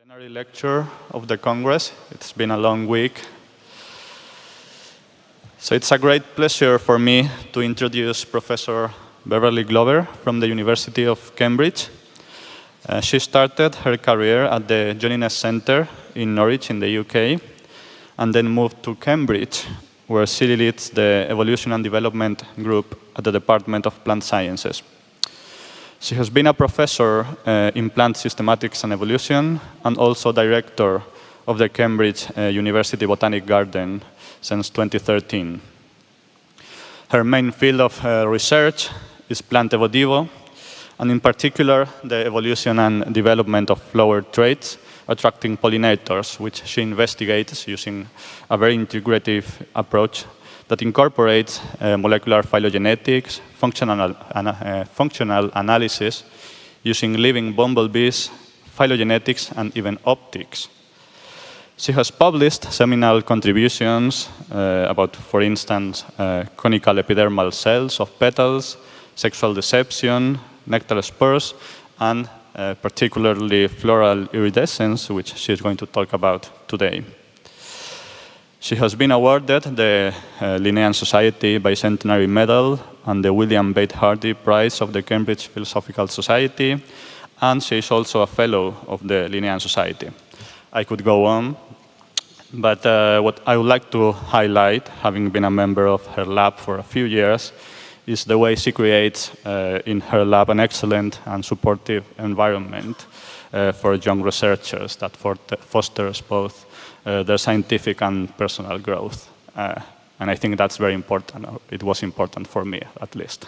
Plenary lecture of the Congress. It's been a long week. So it's a great pleasure for me to introduce Professor Beverly Glover from the University of Cambridge. She started her career at the Johnines Center in Norwich in the UK, and then moved to Cambridge, where she leads the Evolution and Development Group at the Department of Plant Sciences. She has been a professor in plant systematics and evolution, and also director of the Cambridge University Botanic Garden since 2013. Her main field of research is plant evo, and in particular, the evolution and development of flower traits attracting pollinators, which she investigates using a very integrative approach that incorporates molecular phylogenetics, functional analysis, using living bumblebees, phylogenetics, and even optics. She has published seminal contributions about, for instance, conical epidermal cells of petals, sexual deception, nectar spurs, and particularly floral iridescence, which she is going to talk about today. She has been awarded the Linnean Society Bicentenary Medal and the William Bate Hardy Prize of the Cambridge Philosophical Society, and she is also a fellow of the Linnean Society. I could go on, but what I would like to highlight, having been a member of her lab for a few years, is the way she creates in her lab an excellent and supportive environment for young researchers that fosters both their scientific and personal growth. And I think that's very important. It was important for me, at least.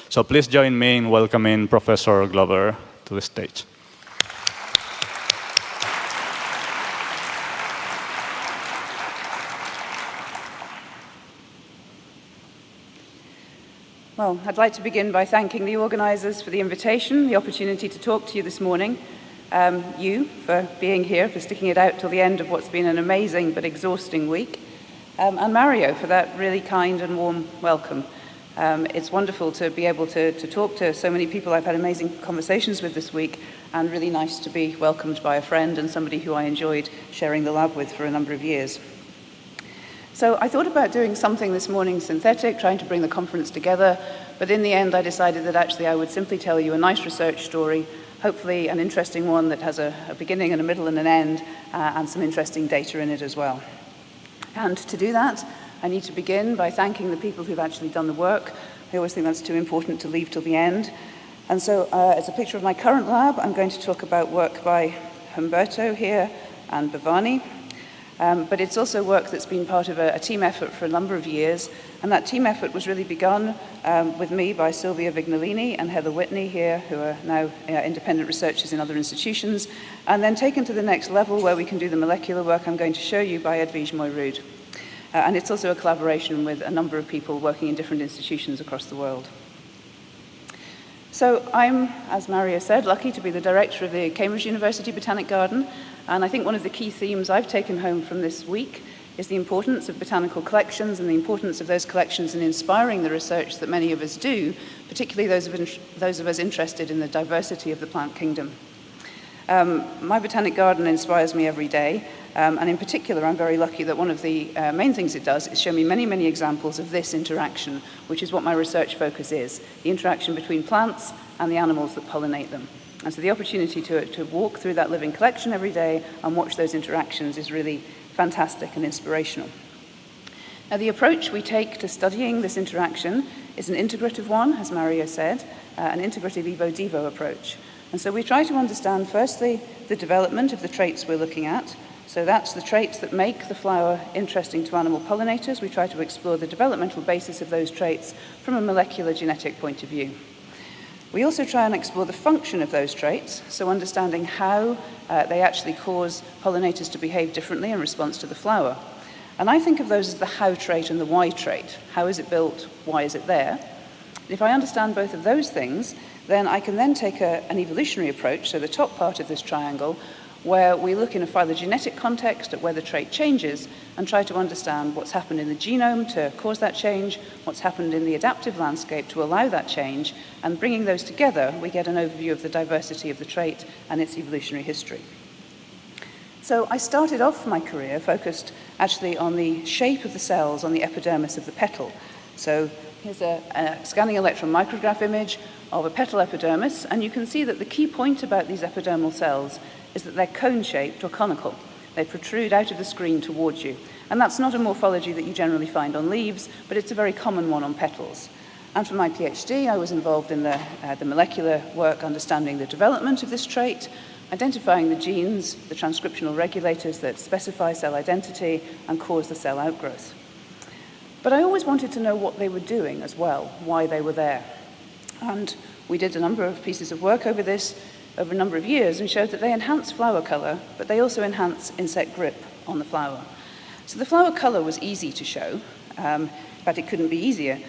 So please join me in welcoming Professor Glover to the stage. Well, I'd like to begin by thanking the organizers for the invitation, the opportunity to talk to you this morning, you for being here, for sticking it out till the end of what's been an amazing but exhausting week, and Mario for that really kind and warm welcome. It's wonderful to be able to talk to so many people I've had amazing conversations with this week, and really nice to be welcomed by a friend and somebody who I enjoyed sharing the lab with for a number of years. So I thought about doing something this morning synthetic, trying to bring the conference together, but in the end I decided that actually I would simply tell you a nice research story, hopefully an interesting one that has a beginning and a middle and an end, and some interesting data in it as well. And to do that, I need to begin by thanking the people who've actually done the work. I always think that's too important to leave till the end. And so as a picture of my current lab, I'm going to talk about work by Humberto here and Bhavani. But it's also work that's been part of a team effort for a number of years, and that team effort was really begun with me by Sylvia Vignolini and Heather Whitney here, who are now independent researchers in other institutions, and then taken to the next level where we can do the molecular work I'm going to show you by Edwige Moirud. And it's also a collaboration with a number of people working in different institutions across the world. So I'm, as Mario said, lucky to be the director of the Cambridge University Botanic Garden, and I think one of the key themes I've taken home from this week is the importance of botanical collections and the importance of those collections in inspiring the research that many of us do, particularly those of us interested in the diversity of the plant kingdom. My botanic garden inspires me every day, and in particular I'm very lucky that one of the main things it does is show me many, many examples of this interaction, which is what my research focus is, the interaction between plants and the animals that pollinate them. And so the opportunity to walk through that living collection every day and watch those interactions is really fantastic and inspirational. Now, the approach we take to studying this interaction is an integrative one, as Mario said, an integrative evo-devo approach. And so we try to understand, firstly, the development of the traits we're looking at. So that's the traits that make the flower interesting to animal pollinators. We try to explore the developmental basis of those traits from a molecular genetic point of view. We also try and explore the function of those traits, so understanding how they actually cause pollinators to behave differently in response to the flower. And I think of those as the how trait and the why trait. How is it built? Why is it there? If I understand both of those things, then I can then take an evolutionary approach, so the top part of this triangle, where we look in a phylogenetic context at where the trait changes and try to understand what's happened in the genome to cause that change, what's happened in the adaptive landscape to allow that change, and bringing those together, we get an overview of the diversity of the trait and its evolutionary history. So I started off my career focused actually on the shape of the cells on the epidermis of the petal. So here's a scanning electron micrograph image of a petal epidermis, and you can see that the key point about these epidermal cells is that they're cone-shaped or conical. They protrude out of the screen towards you. And that's not a morphology that you generally find on leaves, but it's a very common one on petals. And for my PhD, I was involved in the molecular work understanding the development of this trait, identifying the genes, the transcriptional regulators that specify cell identity and cause the cell outgrowth. But I always wanted to know what they were doing as well, why they were there. And we did a number of pieces of work over this over a number of years and showed that they enhance flower color, but they also enhance insect grip on the flower. So the flower color was easy to show. In fact, it couldn't be easier.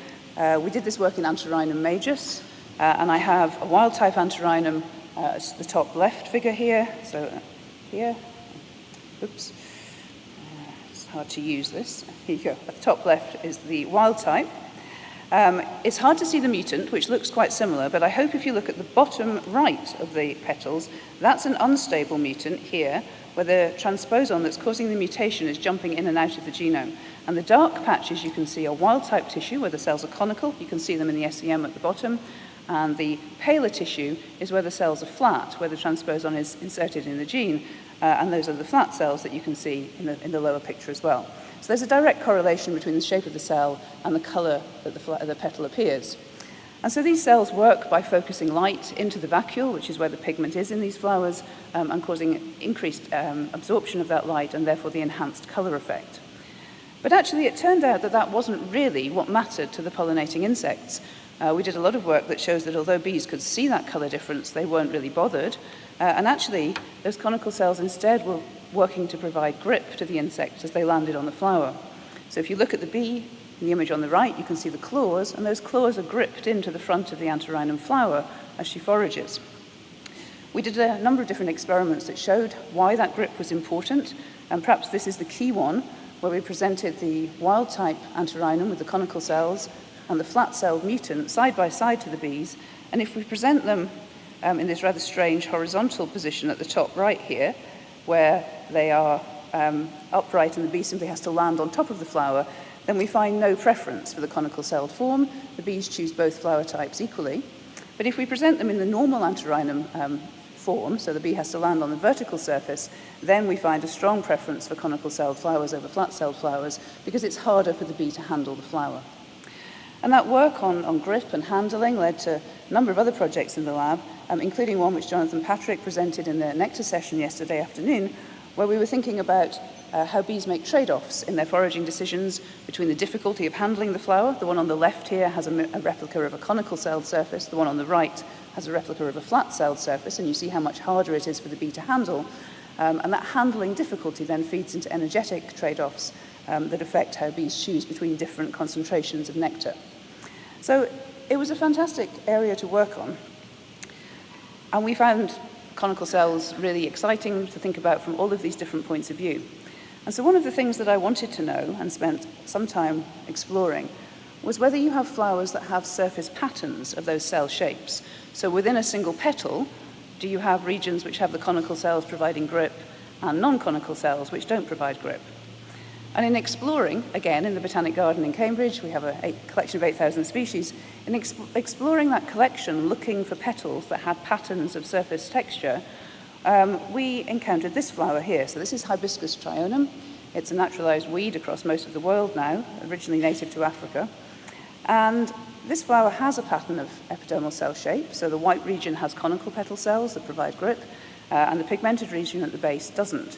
We did this work in Antirrhinum majus, and I have a wild-type Antirrhinum as the top left figure here. So here, oops, it's hard to use this. Here you go. At the top left is the wild-type. It's hard to see the mutant, which looks quite similar, but I hope if you look at the bottom right of the petals, that's an unstable mutant here, where the transposon that's causing the mutation is jumping in and out of the genome. And the dark patches you can see are wild-type tissue, where the cells are conical. You can see them in the SEM at the bottom. And the paler tissue is where the cells are flat, where the transposon is inserted in the gene. And those are the flat cells that you can see in the lower picture as well. So there's a direct correlation between the shape of the cell and the color that the petal appears. And so these cells work by focusing light into the vacuole, which is where the pigment is in these flowers, and causing increased absorption of that light and therefore the enhanced color effect. But actually it turned out that that wasn't really what mattered to the pollinating insects. We did a lot of work that shows that although bees could see that color difference, they weren't really bothered. And actually, those conical cells instead were working to provide grip to the insect as they landed on the flower. So if you look at the bee, in the image on the right, you can see the claws, and those claws are gripped into the front of the Antirrhinum flower as she forages. We did a number of different experiments that showed why that grip was important, and perhaps this is the key one, where we presented the wild-type Antirrhinum with the conical cells and the flat-celled mutant side by side to the bees, and if we present them in this rather strange horizontal position at the top right here, where they are upright and the bee simply has to land on top of the flower, then we find no preference for the conical celled form. The bees choose both flower types equally. But if we present them in the normal Antirrhinum form, so the bee has to land on the vertical surface, then we find a strong preference for conical celled flowers over flat celled flowers because it's harder for the bee to handle the flower. And that work on grip and handling led to a number of other projects in the lab, including one which Jonathan Patrick presented in the nectar session yesterday afternoon, where we were thinking about how bees make trade-offs in their foraging decisions between the difficulty of handling the flower. The one on the left here has a replica of a conical-celled surface. The one on the right has a replica of a flat-celled surface, and you see how much harder it is for the bee to handle. And that handling difficulty then feeds into energetic trade-offs that affect how bees choose between different concentrations of nectar. So it was a fantastic area to work on. And we found conical cells really exciting to think about from all of these different points of view. And so one of the things that I wanted to know and spent some time exploring was whether you have flowers that have surface patterns of those cell shapes. So within a single petal, do you have regions which have the conical cells providing grip and non-conical cells which don't provide grip? And in exploring, again, in the Botanic Garden in Cambridge, we have a collection of 8,000 species. In exploring that collection, looking for petals that had patterns of surface texture, we encountered this flower here. So this is Hibiscus trionum. It's a naturalized weed across most of the world now, originally native to Africa. And this flower has a pattern of epidermal cell shape. So the white region has conical petal cells that provide grip, and the pigmented region at the base doesn't.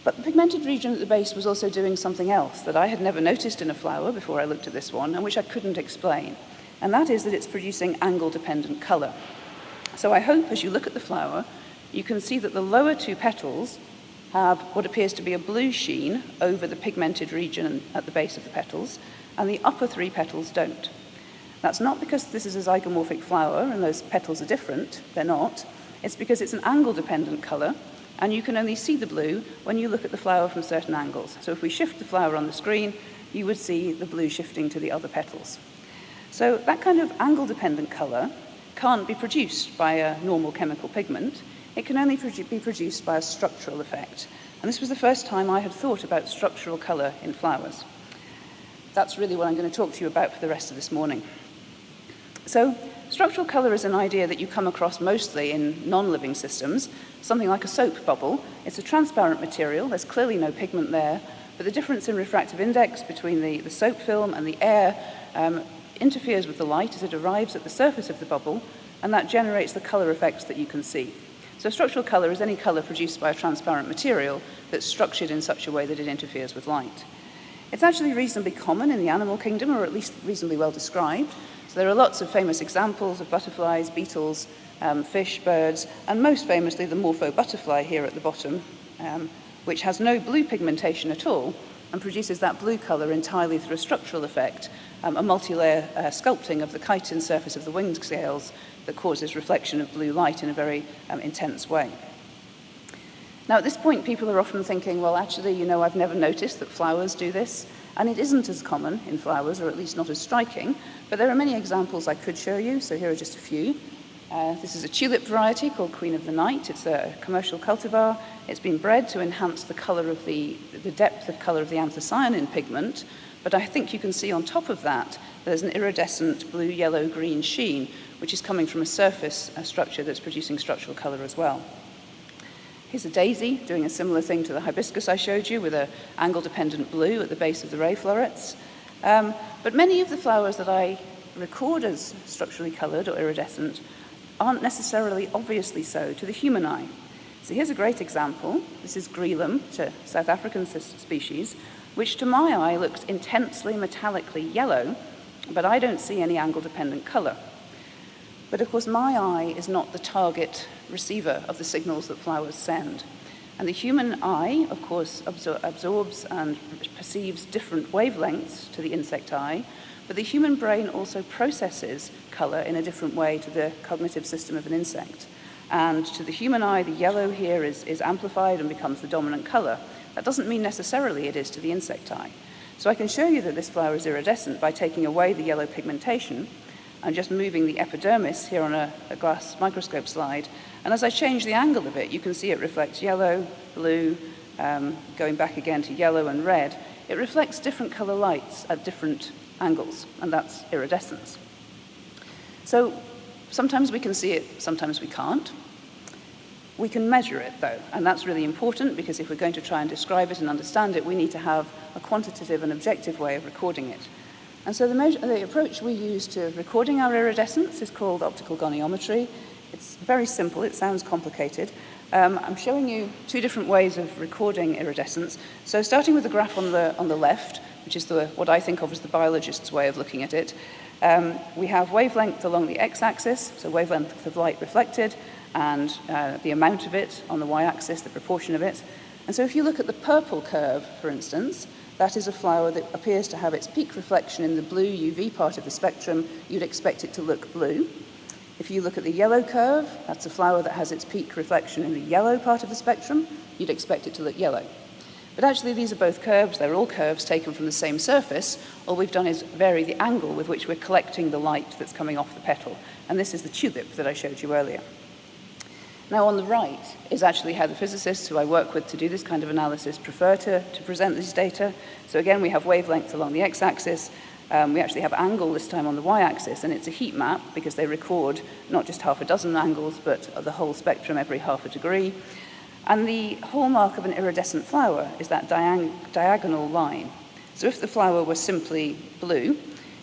But the pigmented region at the base was also doing something else that I had never noticed in a flower before I looked at this one, and which I couldn't explain. And that is that it's producing angle-dependent color. So I hope as you look at the flower, you can see that the lower two petals have what appears to be a blue sheen over the pigmented region at the base of the petals, and the upper three petals don't. That's not because this is a zygomorphic flower and those petals are different, they're not. It's because it's an angle-dependent color, and you can only see the blue when you look at the flower from certain angles. So if we shift the flower on the screen, you would see the blue shifting to the other petals. So that kind of angle-dependent color can't be produced by a normal chemical pigment. it can only be produced by a structural effect. And this was the first time I had thought about structural colour in flowers. That's really what I'm going to talk to you about for the rest of this morning. So, structural colour is an idea that you come across mostly in non-living systems, something like a soap bubble. It's a transparent material, there's clearly no pigment there, but the difference in refractive index between the soap film and the air interferes with the light as it arrives at the surface of the bubble, and that generates the colour effects that you can see. So structural colour is any colour produced by a transparent material that's structured in such a way that it interferes with light. It's actually reasonably common in the animal kingdom, or at least reasonably well described. So there are lots of famous examples of butterflies, beetles, fish, birds, and most famously the morpho butterfly here at the bottom, which has no blue pigmentation at all and produces that blue colour entirely through a structural effect, a multi-layer sculpting of the chitin surface of the wing scales that causes reflection of blue light in a very intense way. Now, at this point, people are often thinking, well, actually, you know, I've never noticed that flowers do this, and it isn't as common in flowers, or at least not as striking, but there are many examples I could show you, so here are just a few. This is a tulip variety called Queen of the Night. It's a commercial cultivar. It's been bred to enhance the colour of the depth of colour of the anthocyanin pigment, but I think you can see on top of that there's an iridescent blue, yellow, green sheen, which is coming from a surface structure that's producing structural colour as well. Here's a daisy doing a similar thing to the hibiscus I showed you with an angle-dependent blue at the base of the ray florets. But many of the flowers that I record as structurally coloured or iridescent aren't necessarily obviously so to the human eye. So here's a great example. This is Grelum, a South African species, which to my eye looks intensely metallically yellow, but I don't see any angle-dependent colour. But of course, my eye is not the target receiver of the signals that flowers send. And the human eye, of course, absorbs and perceives different wavelengths to the insect eye, but the human brain also processes colour in a different way to the cognitive system of an insect. And to the human eye, the yellow here is amplified and becomes the dominant colour. That doesn't mean necessarily it is to the insect eye. So I can show you that this flower is iridescent by taking away the yellow pigmentation and just moving the epidermis here on a glass microscope slide. And as I change the angle of it, you can see it reflects yellow, blue, going back again to yellow and red. It reflects different colour lights at different angles, and that's iridescence. So sometimes we can see it, sometimes we can't. We can measure it, though, and that's really important because if we're going to try and describe it and understand it, we need to have a quantitative and objective way of recording it. And so the approach we use to recording our iridescence is called optical goniometry. It's very simple, it sounds complicated. I'm showing you two different ways of recording iridescence. So starting with the graph on the left, which is what I think of as the biologist's way of looking at it, we have wavelength along the x-axis, so wavelength of light reflected, and the amount of it on the y-axis, the proportion of it. And so if you look at the purple curve, for instance, that is a flower that appears to have its peak reflection in the blue UV part of the spectrum. You'd expect it to look blue. If you look at the yellow curve, that's a flower that has its peak reflection in the yellow part of the spectrum. You'd expect it to look yellow. But actually, these are both curves. They're all curves taken from the same surface. All we've done is vary the angle with which we're collecting the light that's coming off the petal. And this is the tulip that I showed you earlier. Now, on the right is actually how the physicists who I work with to do this kind of analysis prefer to present these data. So again, we have wavelength along the x-axis. We actually have angle this time on the y-axis, and it's a heat map because they record not just half a dozen angles, but the whole spectrum every half a degree. And the hallmark of an iridescent flower is that diagonal line. So if the flower were simply blue,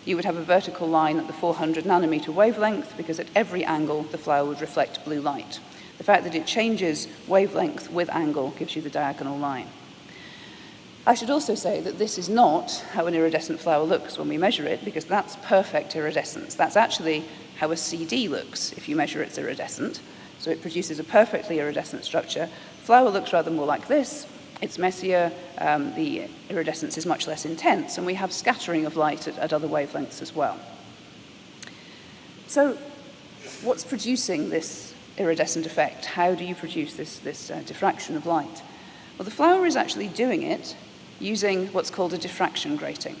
you would have a vertical line at the 400 nanometer wavelength because at every angle the flower would reflect blue light. The fact that it changes wavelength with angle gives you the diagonal line. I should also say that this is not how an iridescent flower looks when we measure it, because that's perfect iridescence. That's actually how a CD looks if you measure its iridescent. So it produces a perfectly iridescent structure. Flower looks rather more like this. It's messier, the iridescence is much less intense, and we have scattering of light at other wavelengths as well. So what's producing this iridescent effect? How do you produce this diffraction of light? Well, the flower is actually doing it using what's called a diffraction grating.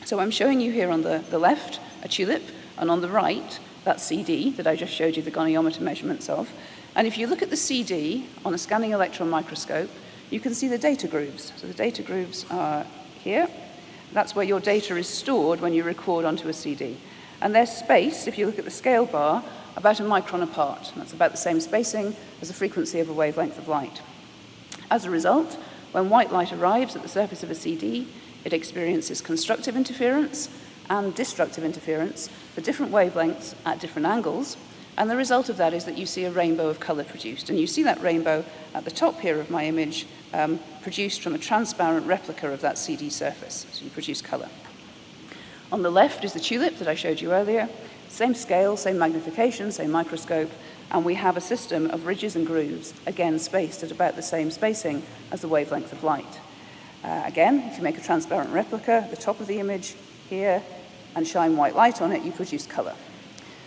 So I'm showing you here on the left a tulip, and on the right, that CD that I just showed you the goniometer measurements of. And if you look at the CD on a scanning electron microscope, you can see the data grooves. So the data grooves are here. That's where your data is stored when you record onto a CD. And they're spaced, if you look at the scale bar, about a micron apart. That's about the same spacing as the frequency of a wavelength of light. As a result, when white light arrives at the surface of a CD, it experiences constructive interference and destructive interference for different wavelengths at different angles. And the result of that is that you see a rainbow of color produced. And you see that rainbow at the top here of my image produced from a transparent replica of that CD surface. So you produce color. On the left is the tulip that I showed you earlier. Same scale, same magnification, same microscope. And we have a system of ridges and grooves, again spaced at about the same spacing as the wavelength of light. Again, if you make a transparent replica at the top of the image here and shine white light on it, you produce color.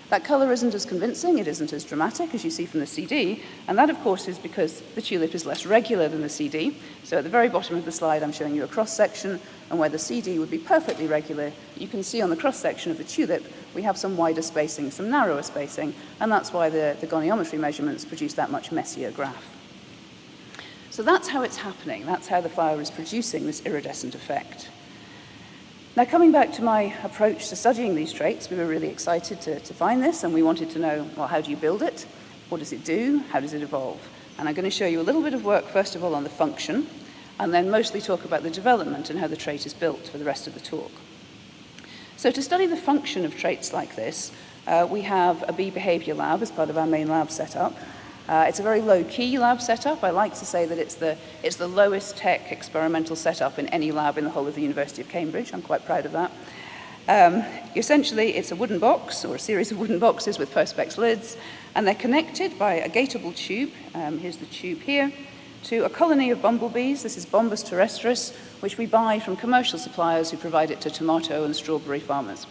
That color isn't as convincing, it isn't as dramatic as you see from the CD, and that, of course, is because the tulip is less regular than the CD. So at the very bottom of the slide, I'm showing you a cross-section, and where the CD would be perfectly regular, you can see on the cross-section of the tulip, we have some wider spacing, some narrower spacing, and that's why the goniometry measurements produce that much messier graph. So that's how it's happening. That's how the flower is producing this iridescent effect. Now, coming back to my approach to studying these traits, we were really excited to find this, and we wanted to know, well, how do you build it? What does it do? How does it evolve? And I'm going to show you a little bit of work, first of all, on the function, and then mostly talk about the development and how the trait is built for the rest of the talk. So to study the function of traits like this, we have a bee behavior lab as part of our main lab setup. It's a very low-key lab setup. I like to say that it's the lowest tech experimental setup in any lab in the whole of the University of Cambridge. I'm quite proud of that. Essentially, it's a wooden box, or a series of wooden boxes with perspex lids, and they're connected by a gateable tube, here's the tube here, to a colony of bumblebees. This is Bombus terrestris, which we buy from commercial suppliers who provide it to tomato and strawberry farmers.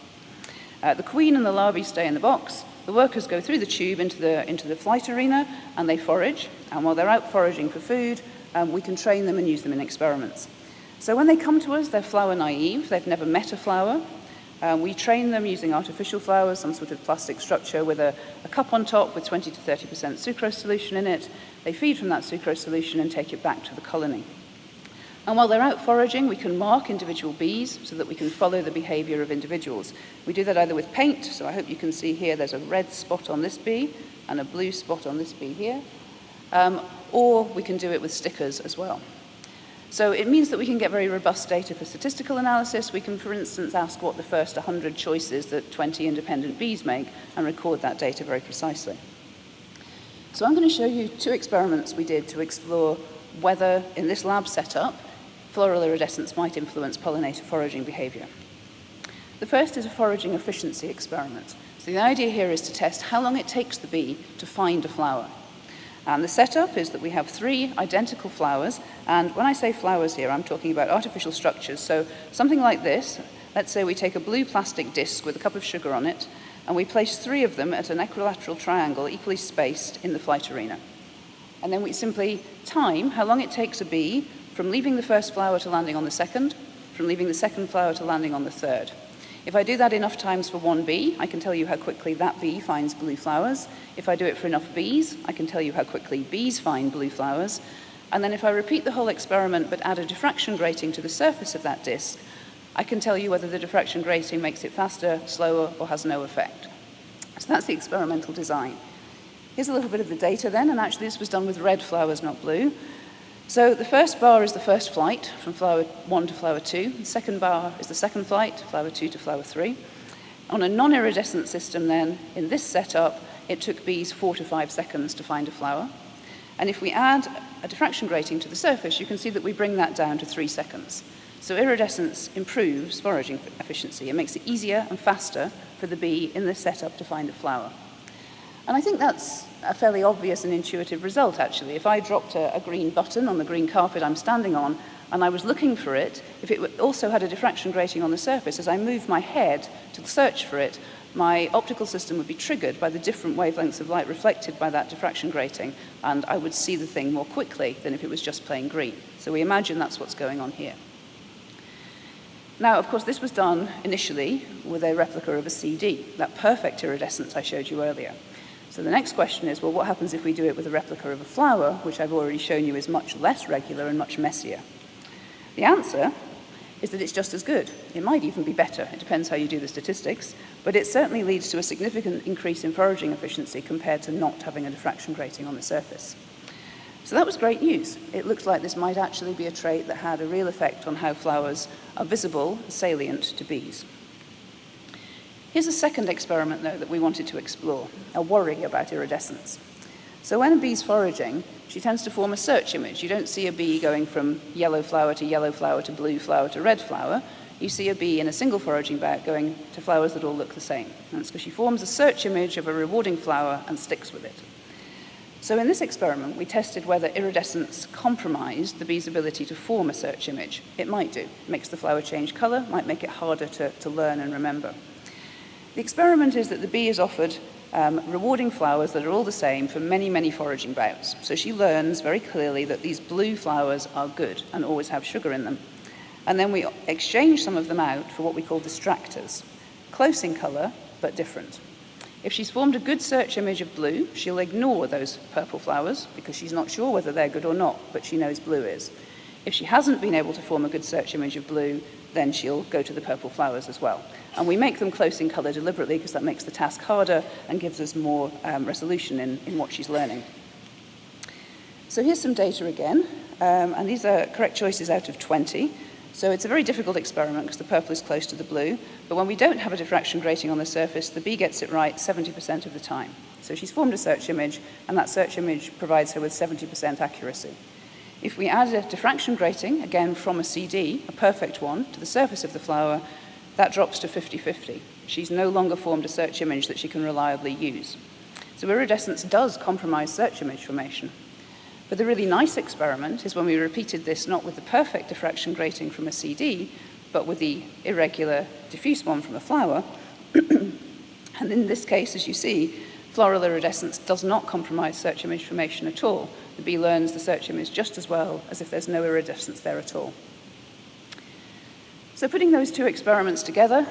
The queen and the larvae stay in the box. The workers go through the tube into the flight arena, and they forage. And while they're out foraging for food, we can train them and use them in experiments. So when they come to us, they're flower naive. They've never met a flower. We train them using artificial flowers, some sort of plastic structure with a cup on top with 20 to 30% sucrose solution in it. They feed from that sucrose solution and take it back to the colony. And while they're out foraging, we can mark individual bees so that we can follow the behavior of individuals. We do that either with paint, so I hope you can see here there's a red spot on this bee and a blue spot on this bee here, or we can do it with stickers as well. So it means that we can get very robust data for statistical analysis. We can, for instance, ask what the first 100 choices that 20 independent bees make and record that data very precisely. So I'm going to show you 2 experiments we did to explore whether, in this lab setup, floral iridescence might influence pollinator foraging behavior. The first is a foraging efficiency experiment. So the idea here is to test how long it takes the bee to find a flower. And the setup is that we have 3 identical flowers, and when I say flowers here, I'm talking about artificial structures. So something like this, let's say we take a blue plastic disc with a cup of sugar on it, and we place 3 of them at an equilateral triangle equally spaced in the flight arena. And then we simply time how long it takes a bee from leaving the first flower to landing on the second, from leaving the second flower to landing on the third. If I do that enough times for one bee, I can tell you how quickly that bee finds blue flowers. If I do it for enough bees, I can tell you how quickly bees find blue flowers. And then if I repeat the whole experiment but add a diffraction grating to the surface of that disc, I can tell you whether the diffraction grating makes it faster, slower, or has no effect. So that's the experimental design. Here's a little bit of the data then, and actually this was done with red flowers, not blue. So the first bar is the first flight, from flower 1 to flower 2. The second bar is the second flight, flower 2 to flower 3. On a non-iridescent system then, in this setup, it took bees 4 to 5 seconds to find a flower. And if we add a diffraction grating to the surface, you can see that we bring that down to 3 seconds. So iridescence improves foraging efficiency. It makes it easier and faster for the bee in this setup to find a flower. And I think that's a fairly obvious and intuitive result, actually. If I dropped a green button on the green carpet I'm standing on, and I was looking for it, if it also had a diffraction grating on the surface, as I moved my head to search for it, my optical system would be triggered by the different wavelengths of light reflected by that diffraction grating, and I would see the thing more quickly than if it was just plain green. So we imagine that's what's going on here. Now, of course, this was done initially with a replica of a CD, that perfect iridescence I showed you earlier. So the next question is, well, what happens if we do it with a replica of a flower, which I've already shown you is much less regular and much messier? The answer is that it's just as good. It might even be better. It depends how you do the statistics, but it certainly leads to a significant increase in foraging efficiency compared to not having a diffraction grating on the surface. So that was great news. It looks like this might actually be a trait that had a real effect on how flowers are visible, salient to bees. Here's a second experiment, though, that we wanted to explore, a worry about iridescence. So when a bee's foraging, she tends to form a search image. You don't see a bee going from yellow flower to blue flower to red flower. You see a bee in a single foraging bout going to flowers that all look the same. And it's because she forms a search image of a rewarding flower and sticks with it. So in this experiment, we tested whether iridescence compromised the bee's ability to form a search image. It might do. It makes the flower change color, might make it harder to learn and remember. The experiment is that the bee is offered rewarding flowers that are all the same for many, many foraging bouts. So she learns very clearly that these blue flowers are good and always have sugar in them. And then we exchange some of them out for what we call distractors, close in color, but different. If she's formed a good search image of blue, she'll ignore those purple flowers because she's not sure whether they're good or not, but she knows blue is. If she hasn't been able to form a good search image of blue, then she'll go to the purple flowers as well. And we make them close in color deliberately because that makes the task harder and gives us more resolution in what she's learning. So here's some data again, and these are correct choices out of 20. So it's a very difficult experiment because the purple is close to the blue, but when we don't have a diffraction grating on the surface, the bee gets it right 70% of the time. So she's formed a search image, and that search image provides her with 70% accuracy. If we add a diffraction grating, again from a CD, a perfect one, to the surface of the flower, that drops to 50-50. She's no longer formed a search image that she can reliably use. So iridescence does compromise search image formation. But the really nice experiment is when we repeated this not with the perfect diffraction grating from a CD, but with the irregular diffuse one from a flower. And in this case, as you see, floral iridescence does not compromise search image formation at all. The bee learns the search image just as well as if there's no iridescence there at all. So putting those two experiments together,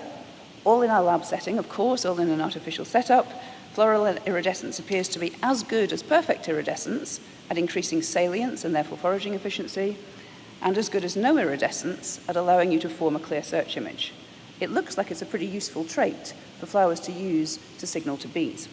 all in our lab setting, of course, all in an artificial setup, floral iridescence appears to be as good as perfect iridescence at increasing salience and therefore foraging efficiency, and as good as no iridescence at allowing you to form a clear search image. It looks like it's a pretty useful trait for flowers to use to signal to bees.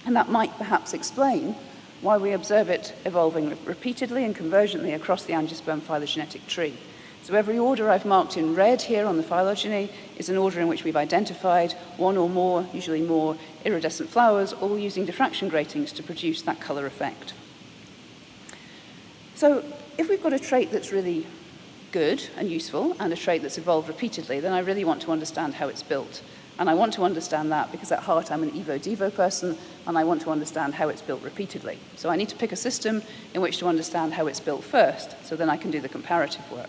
And that might perhaps explain why we observe it evolving repeatedly and convergently across the angiosperm phylogenetic tree. So every order I've marked in red here on the phylogeny is an order in which we've identified one or more, usually more, iridescent flowers, all using diffraction gratings to produce that color effect. So if we've got a trait that's really good and useful and a trait that's evolved repeatedly, then I really want to understand how it's built. And I want to understand that because at heart I'm an evo-devo person and I want to understand how it's built repeatedly. So I need to pick a system in which to understand how it's built first, so then I can do the comparative work.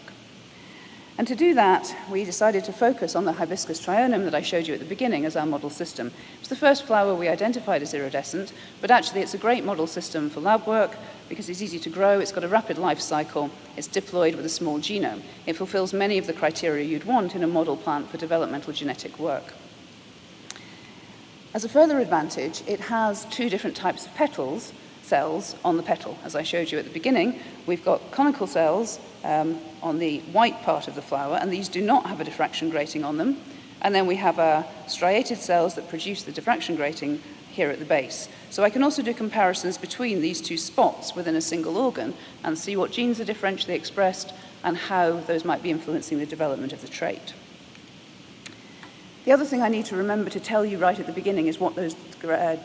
And to do that, we decided to focus on the hibiscus trionum that I showed you at the beginning as our model system. It's the first flower we identified as iridescent, but actually it's a great model system for lab work because it's easy to grow, it's got a rapid life cycle, it's diploid with a small genome. It fulfills many of the criteria you'd want in a model plant for developmental genetic work. As a further advantage, it has two different types of petals, cells on the petal. As I showed you at the beginning, we've got conical cells on the white part of the flower, and these do not have a diffraction grating on them. And then we have striated cells that produce the diffraction grating here at the base. So I can also do comparisons between these two spots within a single organ and see what genes are differentially expressed and how those might be influencing the development of the trait. The other thing I need to remember to tell you right at the beginning is what those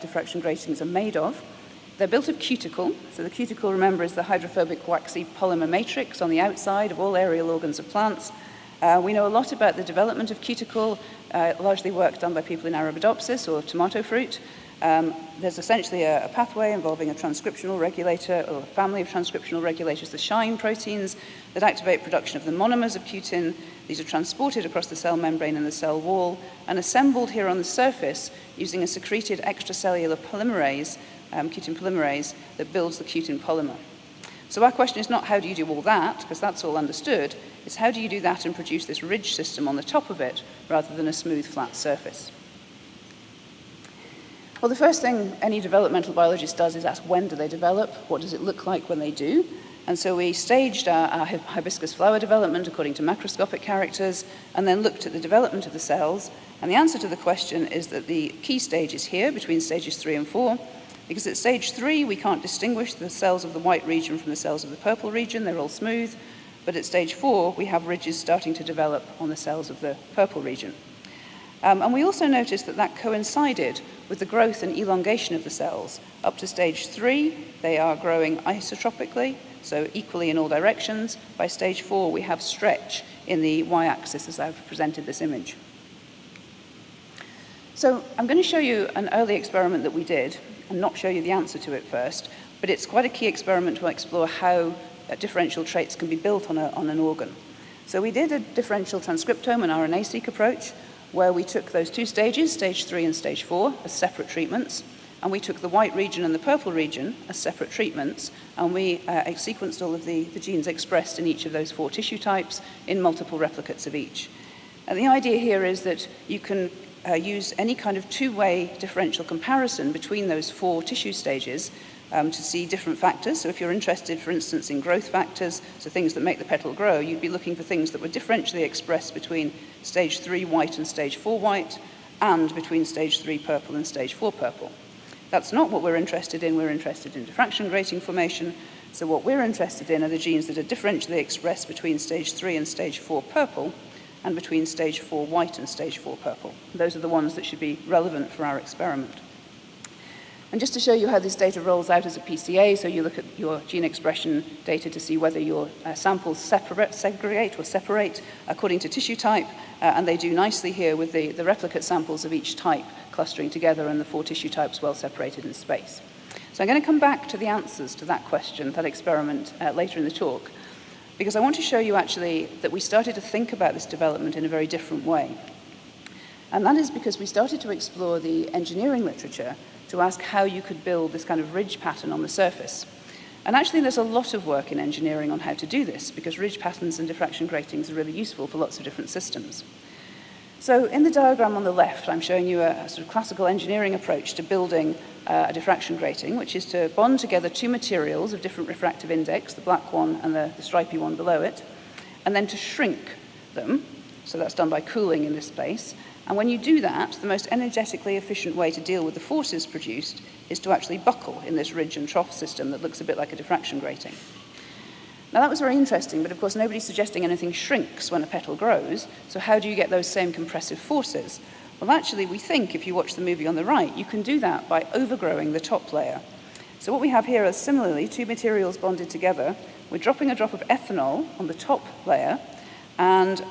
diffraction gratings are made of. They're built of cuticle. So the cuticle, remember, is the hydrophobic waxy polymer matrix on the outside of all aerial organs of plants. We know a lot about the development of cuticle, largely work done by people in Arabidopsis or tomato fruit. There's essentially a pathway involving a transcriptional regulator or a family of transcriptional regulators, the SHINE proteins, that activate production of the monomers of cutin. These are transported across the cell membrane and the cell wall and assembled here on the surface using a secreted extracellular polymerase, cutin polymerase, that builds the cutin polymer. So our question is not how do you do all that, because that's all understood, it's how do you do that and produce this ridge system on the top of it rather than a smooth, flat surface. Well, the first thing any developmental biologist does is ask when do they develop, what does it look like when they do. And so we staged our hibiscus flower development according to macroscopic characters, and then looked at the development of the cells. And the answer to the question is that the key stage is here, between stages 3 and 4, because at stage 3 we can't distinguish the cells of the white region from the cells of the purple region, they're all smooth. But at stage 4 we have ridges starting to develop on the cells of the purple region. And we also noticed that that coincided with the growth and elongation of the cells. Up to stage 3, they are growing isotropically, so equally in all directions. By stage 4, we have stretch in the y-axis as I've presented this image. So I'm going to show you an early experiment that we did, and not show you the answer to it first, but it's quite a key experiment to explore how differential traits can be built on an organ. So we did a differential transcriptome and RNA-seq approach, where we took those two stages, stage 3 and stage 4, as separate treatments, and we took the white region and the purple region as separate treatments, and we sequenced all of the genes expressed in each of those 4 tissue types in multiple replicates of each. And the idea here is that you can use any kind of two-way differential comparison between those 4 tissue stages to see different factors. So if you're interested, for instance, in growth factors, so things that make the petal grow, you'd be looking for things that were differentially expressed between stage 3 white and stage 4 white, and between stage 3 purple and stage 4 purple. That's not what we're interested in. We're interested in diffraction grating formation. So what we're interested in are the genes that are differentially expressed between stage 3 and stage 4 purple, and between stage 4 white and stage 4 purple. Those are the ones that should be relevant for our experiment. And just to show you how this data rolls out as a PCA, so you look at your gene expression data to see whether your samples segregate or separate according to tissue type, and they do nicely here with the replicate samples of each type clustering together and the 4 tissue types well separated in space. So I'm going to come back to the answers to that question, that experiment, later in the talk, because I want to show you actually that we started to think about this development in a very different way. And that is because we started to explore the engineering literature to ask how you could build this kind of ridge pattern on the surface. And actually there's a lot of work in engineering on how to do this, because ridge patterns and diffraction gratings are really useful for lots of different systems. So in the diagram on the left, I'm showing you a sort of classical engineering approach to building a diffraction grating, which is to bond together 2 materials of different refractive index, the black one and the stripy one below it, and then to shrink them. So that's done by cooling in this place. And when you do that, the most energetically efficient way to deal with the forces produced is to actually buckle in this ridge and trough system that looks a bit like a diffraction grating. Now that was very interesting, but of course nobody's suggesting anything shrinks when a petal grows, so how do you get those same compressive forces? Well, actually we think, if you watch the movie on the right, you can do that by overgrowing the top layer. So what we have here are similarly 2 materials bonded together. We're dropping a drop of ethanol on the top layer, and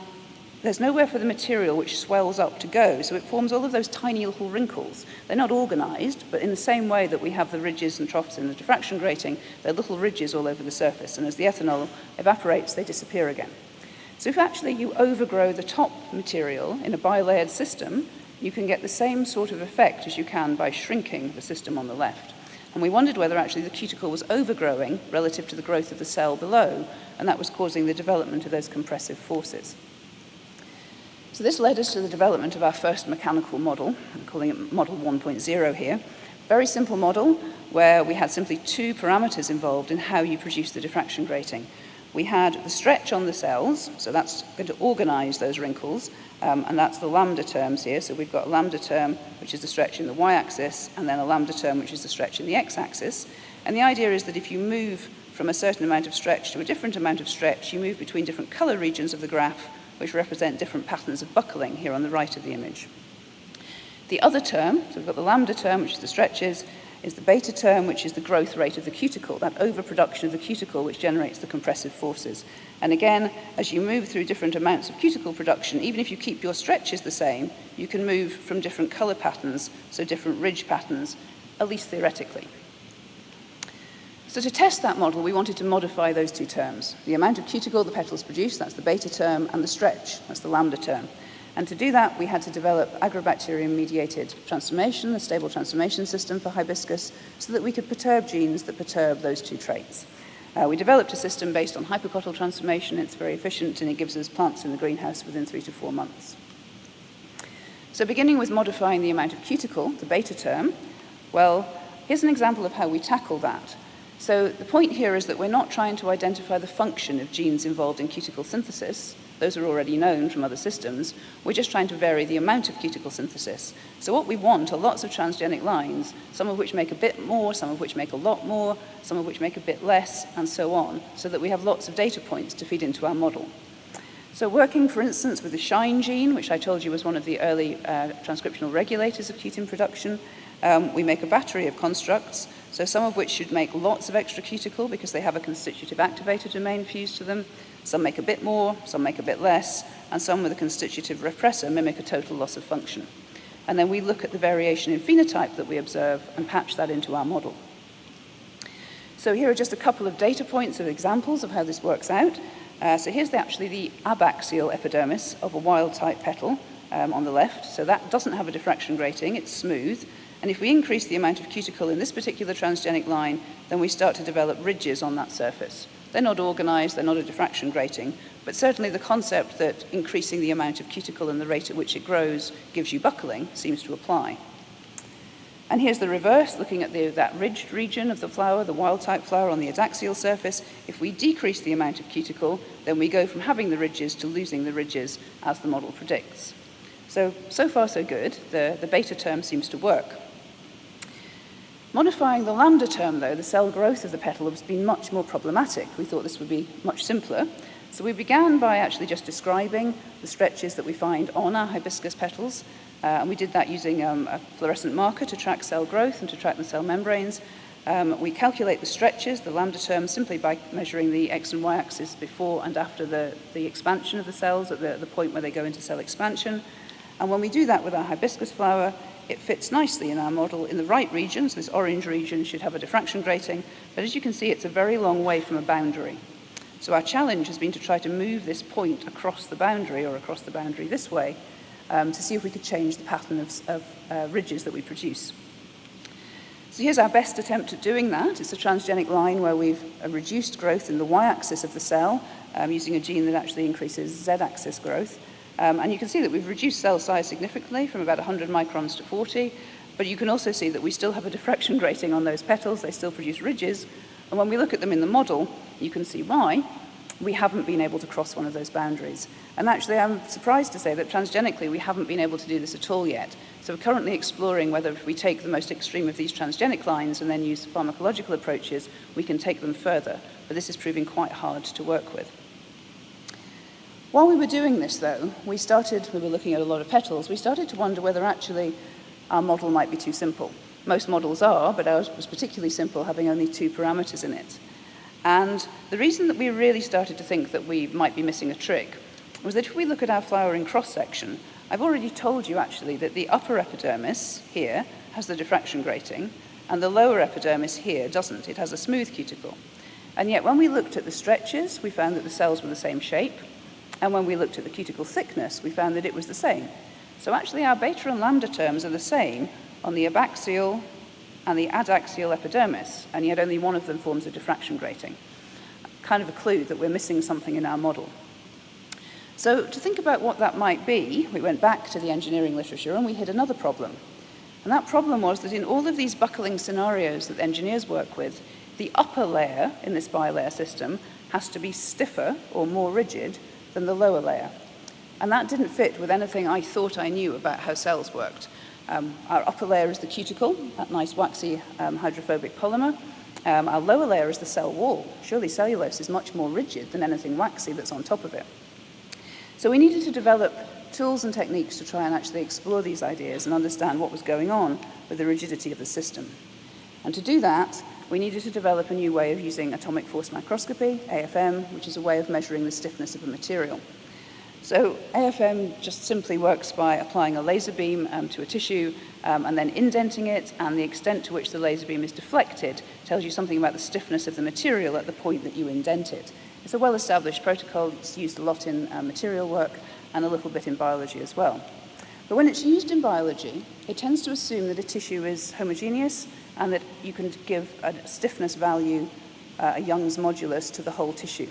there's nowhere for the material which swells up to go, so it forms all of those tiny little wrinkles. They're not organized, but in the same way that we have the ridges and troughs in the diffraction grating, there are little ridges all over the surface, and as the ethanol evaporates, they disappear again. So if actually you overgrow the top material in a bilayered system, you can get the same sort of effect as you can by shrinking the system on the left. And we wondered whether actually the cuticle was overgrowing relative to the growth of the cell below, and that was causing the development of those compressive forces. So this led us to the development of our first mechanical model. I'm calling it model 1.0 here. Very simple model where we had simply 2 parameters involved in how you produce the diffraction grating. We had the stretch on the cells, so that's going to organize those wrinkles, and that's the lambda terms here. So we've got a lambda term, which is the stretch in the y-axis, and then a lambda term, which is the stretch in the x-axis. And the idea is that if you move from a certain amount of stretch to a different amount of stretch, you move between different color regions of the graph, which represent different patterns of buckling here on the right of the image. The other term, so we've got the lambda term, which is the stretches, is the beta term, which is the growth rate of the cuticle, that overproduction of the cuticle which generates the compressive forces. And again, as you move through different amounts of cuticle production, even if you keep your stretches the same, you can move from different color patterns, so different ridge patterns, at least theoretically. So to test that model, we wanted to modify those 2 terms. The amount of cuticle the petals produce, that's the beta term, and the stretch, that's the lambda term. And to do that, we had to develop agrobacterium-mediated transformation, a stable transformation system for hibiscus, so that we could perturb genes that perturb those 2 traits. We developed a system based on hypocotyl transformation. It's very efficient, and it gives us plants in the greenhouse within 3 to 4 months. So beginning with modifying the amount of cuticle, the beta term, Well, here's an example of how we tackle that. So the point here is that we're not trying to identify the function of genes involved in cuticle synthesis. Those are already known from other systems. We're just trying to vary the amount of cuticle synthesis. So what we want are lots of transgenic lines, some of which make a bit more, some of which make a lot more, some of which make a bit less, and so on, so that we have lots of data points to feed into our model. So working, for instance, with the SHINE gene, which I told you was one of the early transcriptional regulators of cutin production, we make a battery of constructs, so some of which should make lots of extra cuticle because they have a constitutive activator domain fused to them. Some make a bit more, some make a bit less, and some with a constitutive repressor mimic a total loss of function. And then we look at the variation in phenotype that we observe and patch that into our model. So here are just a couple of data points of examples of how this works out. So here's actually the abaxial epidermis of a wild-type petal on the left. So that doesn't have a diffraction grating, it's smooth. And if we increase the amount of cuticle in this particular transgenic line, then we start to develop ridges on that surface. They're not organized, they're not a diffraction grating, but certainly the concept that increasing the amount of cuticle and the rate at which it grows gives you buckling seems to apply. And here's the reverse, looking at that ridged region of the flower, the wild-type flower on the adaxial surface. If we decrease the amount of cuticle, then we go from having the ridges to losing the ridges, as the model predicts. So far so good. The beta term seems to work. Modifying the lambda term, though, the cell growth of the petal, has been much more problematic. We thought this would be much simpler. So we began by actually just describing the stretches that we find on our hibiscus petals. And we did that using a fluorescent marker to track cell growth and to track the cell membranes. We calculate the stretches, the lambda term, simply by measuring the x and y axis before and after the expansion of the cells at the point where they go into cell expansion. And when we do that with our hibiscus flower, it fits nicely in our model in the right regions. This orange region should have a diffraction grating, but as you can see, it's a very long way from a boundary. So our challenge has been to try to move this point across the boundary, or across the boundary this way, to see if we could change the pattern of ridges that we produce. So here's our best attempt at doing that. It's a transgenic line where we've reduced growth in the y-axis of the cell using a gene that actually increases z-axis growth. And you can see that we've reduced cell size significantly from about 100 microns to 40, but you can also see that we still have a diffraction grating on those petals. They still produce ridges. And when we look at them in the model, you can see why we haven't been able to cross one of those boundaries. And actually, I'm surprised to say that transgenically, we haven't been able to do this at all yet. So we're currently exploring whether if we take the most extreme of these transgenic lines and then use pharmacological approaches, we can take them further. But this is proving quite hard to work with. While we were doing this, though, we were looking at a lot of petals, we started to wonder whether actually our model might be too simple. Most models are, but ours was particularly simple, having only 2 parameters in it. And the reason that we really started to think that we might be missing a trick was that if we look at our flower in cross-section, I've already told you actually that the upper epidermis here has the diffraction grating, and the lower epidermis here doesn't. It has a smooth cuticle. And yet when we looked at the stretches, we found that the cells were the same shape. And when we looked at the cuticle thickness, we found that it was the same. So actually our beta and lambda terms are the same on the abaxial and the adaxial epidermis, and yet only one of them forms a diffraction grating. Kind of a clue that we're missing something in our model. So to think about what that might be, we went back to the engineering literature and we hit another problem. And that problem was that in all of these buckling scenarios that engineers work with, the upper layer in this bilayer system has to be stiffer or more rigid than the lower layer. And that didn't fit with anything I thought I knew about how cells worked. Our upper layer is the cuticle, that nice waxy hydrophobic polymer. Our lower layer is the cell wall. Surely cellulose is much more rigid than anything waxy that's on top of it. So we needed to develop tools and techniques to try and actually explore these ideas and understand what was going on with the rigidity of the system. And to do that, we needed to develop a new way of using atomic force microscopy, AFM, which is a way of measuring the stiffness of a material. So AFM just simply works by applying a laser beam to a tissue and then indenting it, and the extent to which the laser beam is deflected tells you something about the stiffness of the material at the point that you indent it. It's a well-established protocol. It's used a lot in material work and a little bit in biology as well. But when it's used in biology, it tends to assume that a tissue is homogeneous and that you can give a stiffness value, a Young's modulus, to the whole tissue.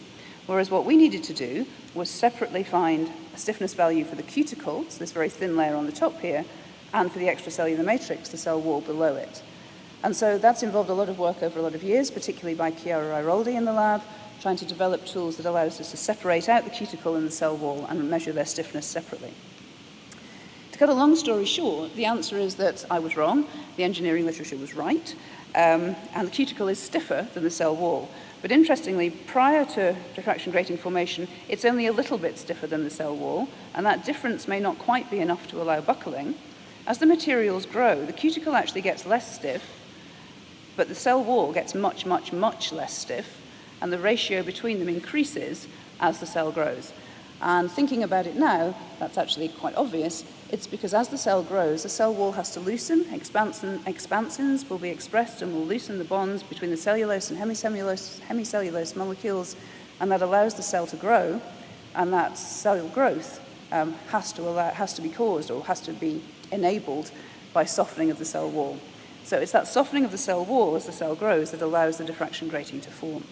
Whereas what we needed to do was separately find a stiffness value for the cuticle, so this very thin layer on the top here, and for the extracellular matrix, the cell wall below it. And so that's involved a lot of work over a lot of years, particularly by Chiara Airoldi in the lab, trying to develop tools that allows us to separate out the cuticle and the cell wall and measure their stiffness separately. To cut a long story short, the answer is that I was wrong, the engineering literature was right, and the cuticle is stiffer than the cell wall. But interestingly, prior to diffraction grating formation, it's only a little bit stiffer than the cell wall, and that difference may not quite be enough to allow buckling. As the materials grow, the cuticle actually gets less stiff, but the cell wall gets much, much, much less stiff, and the ratio between them increases as the cell grows. And thinking about it now, that's actually quite obvious. It's because as the cell grows, the cell wall has to loosen, expansins will be expressed and will loosen the bonds between the cellulose and hemicellulose molecules, and that allows the cell to grow, and that cell growth has to be caused or has to be enabled by softening of the cell wall. So it's that softening of the cell wall as the cell grows that allows the diffraction grating to form.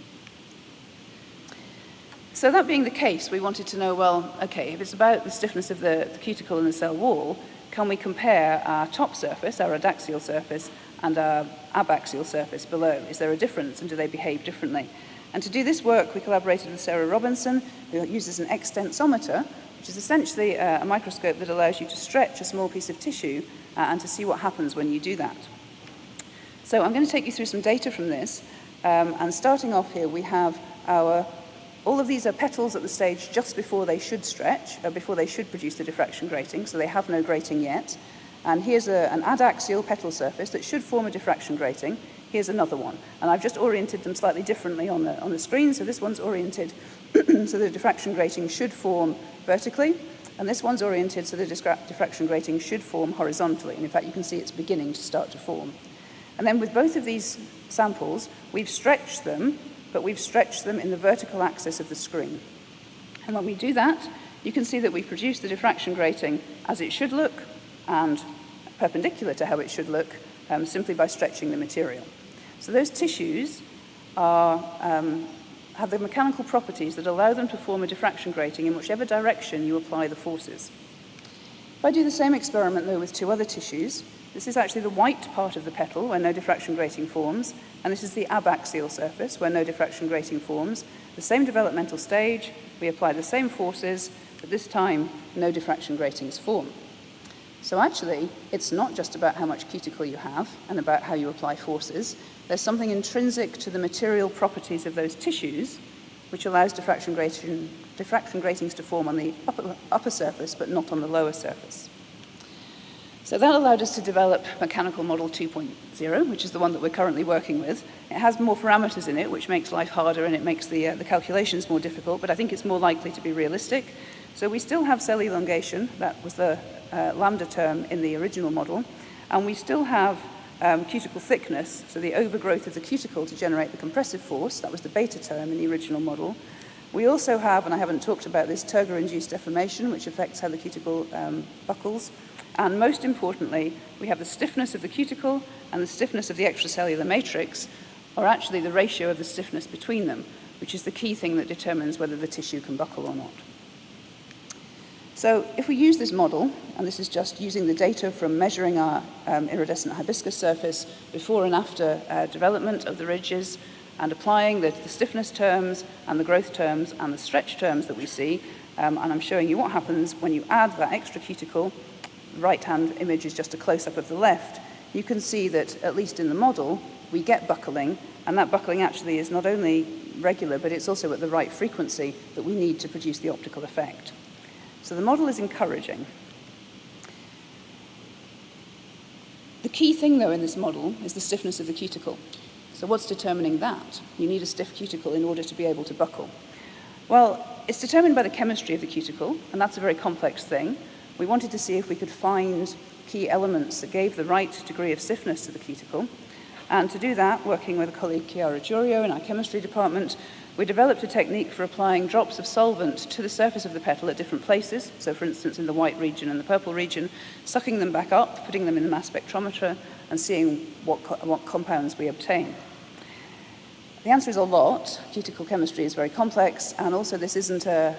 So that being the case, we wanted to know, well, okay, if it's about the stiffness of the cuticle and the cell wall, can we compare our top surface, our adaxial surface, and our abaxial surface below? Is there a difference, and do they behave differently? And to do this work, we collaborated with Sarah Robinson, who uses an extensometer, which is essentially a microscope that allows you to stretch a small piece of tissue and to see what happens when you do that. So I'm going to take you through some data from this, and starting off here, we have all of these are petals at the stage just before they should stretch, before they should produce the diffraction grating, so they have no grating yet. And here's an adaxial petal surface that should form a diffraction grating. Here's another one. And I've just oriented them slightly differently on the screen. So this one's oriented so the diffraction grating should form vertically, and this one's oriented so the diffraction grating should form horizontally. And in fact, you can see it's beginning to start to form. And then with both of these samples, we've stretched them, but we've stretched them in the vertical axis of the screen. And when we do that, you can see that we produce the diffraction grating as it should look and perpendicular to how it should look simply by stretching the material. So those tissues have the mechanical properties that allow them to form a diffraction grating in whichever direction you apply the forces. If I do the same experiment, though, with two other tissues, this is actually the white part of the petal where no diffraction grating forms, and this is the abaxial surface where no diffraction grating forms. The same developmental stage, we apply the same forces, but this time no diffraction gratings form. So actually, it's not just about how much cuticle you have and about how you apply forces. There's something intrinsic to the material properties of those tissues which allows diffraction gratings to form on the upper surface but not on the lower surface. So that allowed us to develop mechanical model 2.0, which is the one that we're currently working with. It has more parameters in it, which makes life harder and it makes the calculations more difficult, but I think it's more likely to be realistic. So we still have cell elongation, that was the lambda term in the original model, and we still have cuticle thickness, so the overgrowth of the cuticle to generate the compressive force, that was the beta term in the original model. We also have, and I haven't talked about this, turgor-induced deformation, which affects how the cuticle buckles. And most importantly, we have the stiffness of the cuticle and the stiffness of the extracellular matrix, or actually the ratio of the stiffness between them, which is the key thing that determines whether the tissue can buckle or not. So if we use this model, and this is just using the data from measuring our iridescent hibiscus surface before and after development of the ridges, and applying the stiffness terms and the growth terms and the stretch terms that we see, and I'm showing you what happens when you add that extra cuticle. The right-hand image is just a close-up of the left. You can see that, at least in the model, we get buckling, and that buckling actually is not only regular, but it's also at the right frequency that we need to produce the optical effect. So the model is encouraging. The key thing, though, in this model is the stiffness of the cuticle. So what's determining that? You need a stiff cuticle in order to be able to buckle. Well, it's determined by the chemistry of the cuticle, and that's a very complex thing. We wanted to see if we could find key elements that gave the right degree of stiffness to the cuticle. And to do that, working with a colleague, Chiara Giurio, in our chemistry department, we developed a technique for applying drops of solvent to the surface of the petal at different places. So, for instance, in the white region and the purple region, sucking them back up, putting them in the mass spectrometer, and seeing what compounds we obtain. The answer is a lot. Cuticle chemistry is very complex, and also this isn't a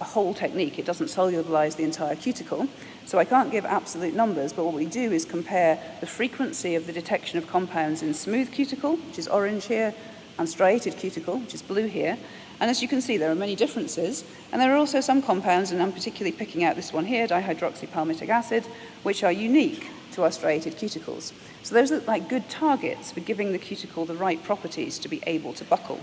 whole technique. It doesn't solubilize the entire cuticle. So I can't give absolute numbers, but what we do is compare the frequency of the detection of compounds in smooth cuticle, which is orange here, and striated cuticle, which is blue here. And as you can see, there are many differences. And there are also some compounds, and I'm particularly picking out this one here, dihydroxypalmitic acid, which are unique to our striated cuticles. So those look like good targets for giving the cuticle the right properties to be able to buckle.